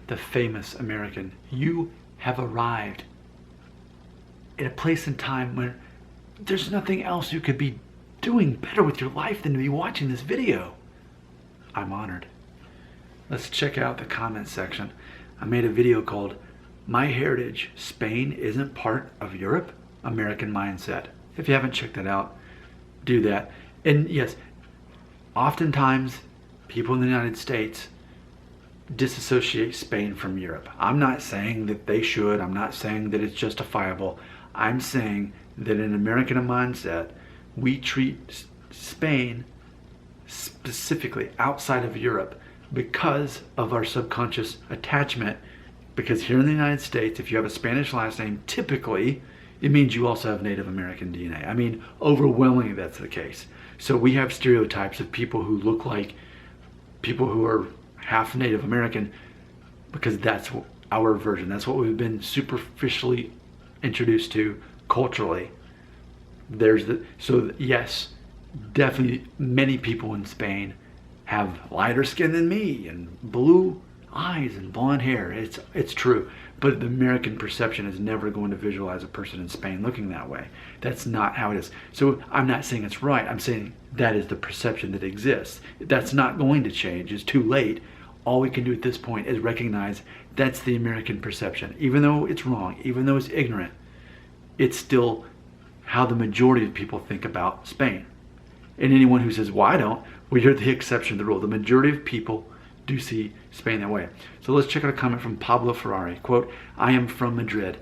the famous American. You have arrived in a place and time when there's nothing else you could be doing better with your life than to be watching this video. I'm honored. Let's check out the comment section. I made a video called My Heritage, Spain Isn't Part of Europe, American Mindset. If you haven't checked that out, do that. And yes, oftentimes people in the United States disassociate Spain from Europe. I'm not saying that they should. I'm not saying that it's justifiable. I'm saying that in American mindset, we treat Spain specifically outside of Europe because of our subconscious attachment. Because here in the United States, if you have a Spanish last name, typically it means you also have Native American DNA. I mean, overwhelmingly that's the case. So we have stereotypes of people who look like people who are half Native American because that's our version. That's what we've been superficially introduced to culturally. So yes, definitely many people in Spain have lighter skin than me and blue eyes and blonde hair. It's true. But the American perception is never going to visualize a person in Spain looking that way. That's not how it is. So I'm not saying it's right. I'm saying that is the perception that exists. That's not going to change. It's too late. All we can do at this point is recognize that's the American perception. Even though it's wrong, even though it's ignorant, it's still how the majority of people think about Spain. And anyone who says, well, I don't, well, you're the exception to the rule. The majority of people do see Spain that way. So let's check out a comment from Pablo Ferrari. Quote, I am from Madrid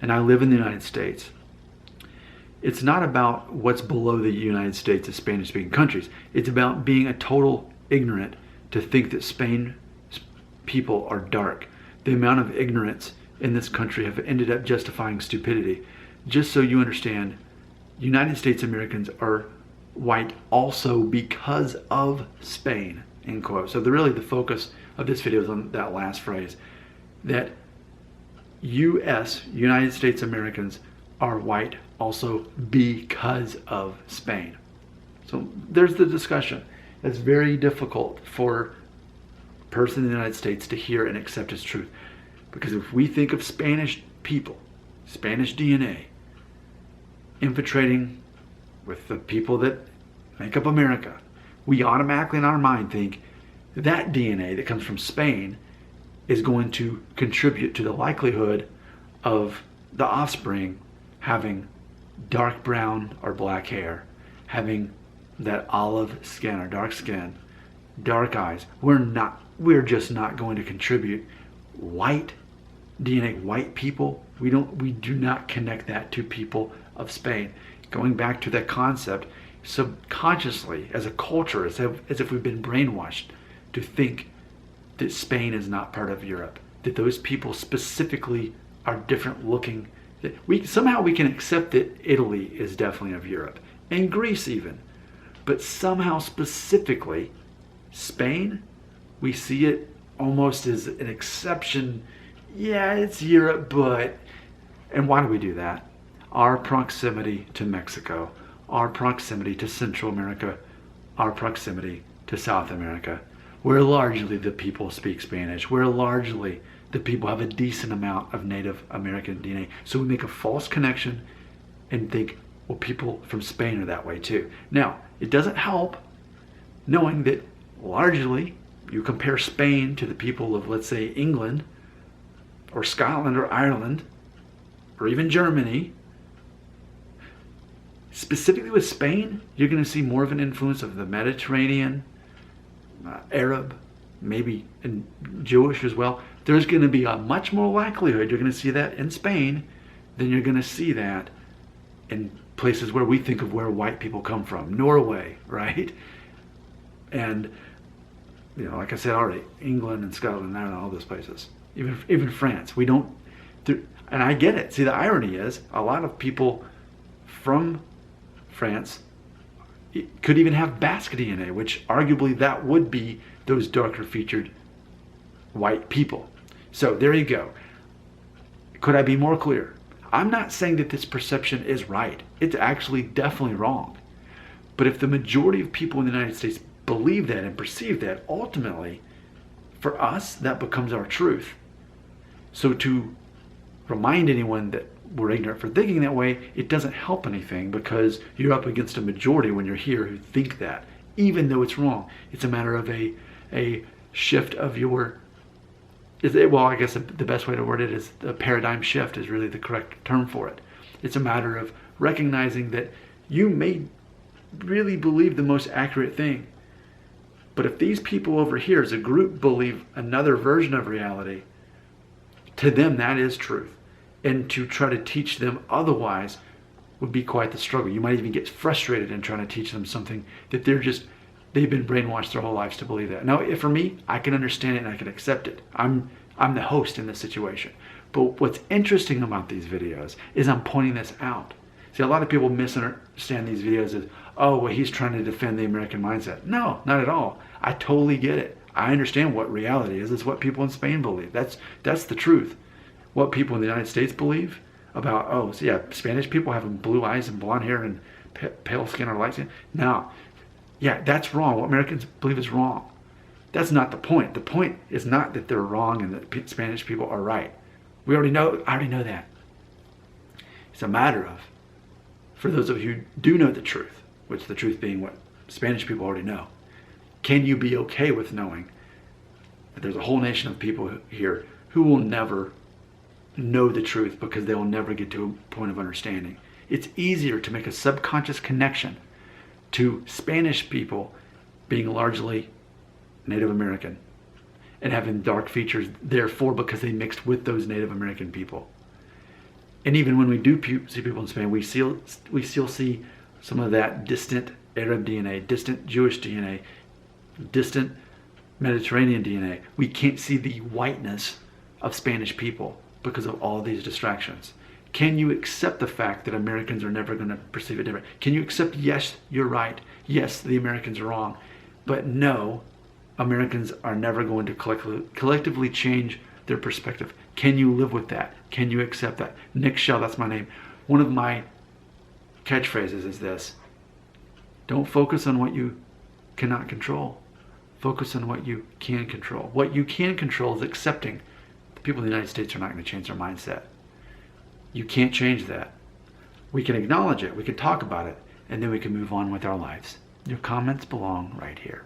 and I live in the United States. It's not about what's below the United States as Spanish-speaking countries. It's about being a total ignorant to think that Spain people are dark. The amount of ignorance in this country have ended up justifying stupidity. Just so you understand, United States Americans are white also because of Spain, end quote. So really the focus of this video is on that last phrase, that United States Americans are white also because of Spain. So there's the discussion. It's very difficult for a person in the United States to hear and accept as truth. Because if we think of Spanish people, Spanish DNA, infiltrating with the people that make up America, we automatically in our mind think that DNA that comes from Spain is going to contribute to the likelihood of the offspring having dark brown or black hair, having that olive skin or dark skin, dark eyes. We're just not going to contribute white DNA, white people. We do not connect that to people of Spain. Going back to that concept, subconsciously as a culture, as if we've been brainwashed to think that Spain is not part of Europe, that those people specifically are different looking, that we can accept that Italy is definitely of Europe and Greece even, but somehow specifically Spain, we see it almost as an exception. Yeah, it's Europe, but, and why do we do that? Our proximity to Mexico, our proximity to Central America, our proximity to South America, where largely the people speak Spanish, where largely the people have a decent amount of Native American DNA. So we make a false connection and think, well, people from Spain are that way too. Now, it doesn't help knowing that largely you compare Spain to the people of, let's say, England or Scotland or Ireland or even Germany. Specifically with Spain, you're going to see more of an influence of the Mediterranean, Arab, maybe and Jewish as well. There's going to be a much more likelihood you're going to see that in Spain than you're going to see that in places where we think of where white people come from, Norway, right? And, you know, like I said already, England and Scotland and Ireland, all those places, even France. We don't, and I get it. See, the irony is a lot of people from France could even have Basque DNA, which arguably that would be those darker featured white people. So there you go. Could I be more clear? I'm not saying that this perception is right. It's actually definitely wrong. But if the majority of people in the United States believe that and perceive that, ultimately, for us, that becomes our truth. So to remind anyone that we're ignorant for thinking that way, it doesn't help anything, because you're up against a majority when you're here who think that, even though it's wrong. It's a matter of a shift of your, well, I guess the best way to word it is a paradigm shift is really the correct term for it. It's a matter of recognizing that you may really believe the most accurate thing, but if these people over here as a group believe another version of reality, to them that is truth. And to try to teach them otherwise would be quite the struggle. You might even get frustrated in trying to teach them something that they've been brainwashed their whole lives to believe that. Now, for me, I can understand it and I can accept it. I'm the host in this situation. But what's interesting about these videos is I'm pointing this out. See, a lot of people misunderstand these videos as, oh, well, he's trying to defend the American mindset. No, not at all. I totally get it. I understand what reality is. It's what people in Spain believe. That's the truth. What people in the United States believe about, oh, so yeah, Spanish people having blue eyes and blonde hair and pale skin or light skin. No, yeah, that's wrong. What Americans believe is wrong. That's not the point. The point is not that they're wrong and that Spanish people are right. I already know that. It's a matter of, for those of you who do know the truth, which the truth being what Spanish people already know, can you be okay with knowing that there's a whole nation of people here who will never know the truth because they will never get to a point of understanding? It's easier to make a subconscious connection to Spanish people being largely Native American and having dark features, therefore, because they mixed with those Native American people. And even when we do see people in Spain, we still see some of that distant Arab DNA, distant Jewish DNA, distant Mediterranean DNA. We can't see the whiteness of Spanish people because of all these distractions. Can you accept the fact that Americans are never going to perceive it different? Can you accept, yes, you're right, yes, the Americans are wrong, but no, Americans are never going to collectively change their perspective? Can you live with that? Can you accept that? Nick Shell, that's my name. One of my catchphrases is this: don't focus on what you cannot control. Focus on what you can control. What you can control is accepting the people in the United States are not going to change their mindset. You can't change that. We can acknowledge it, we can talk about it, and then we can move on with our lives. Your comments belong right here.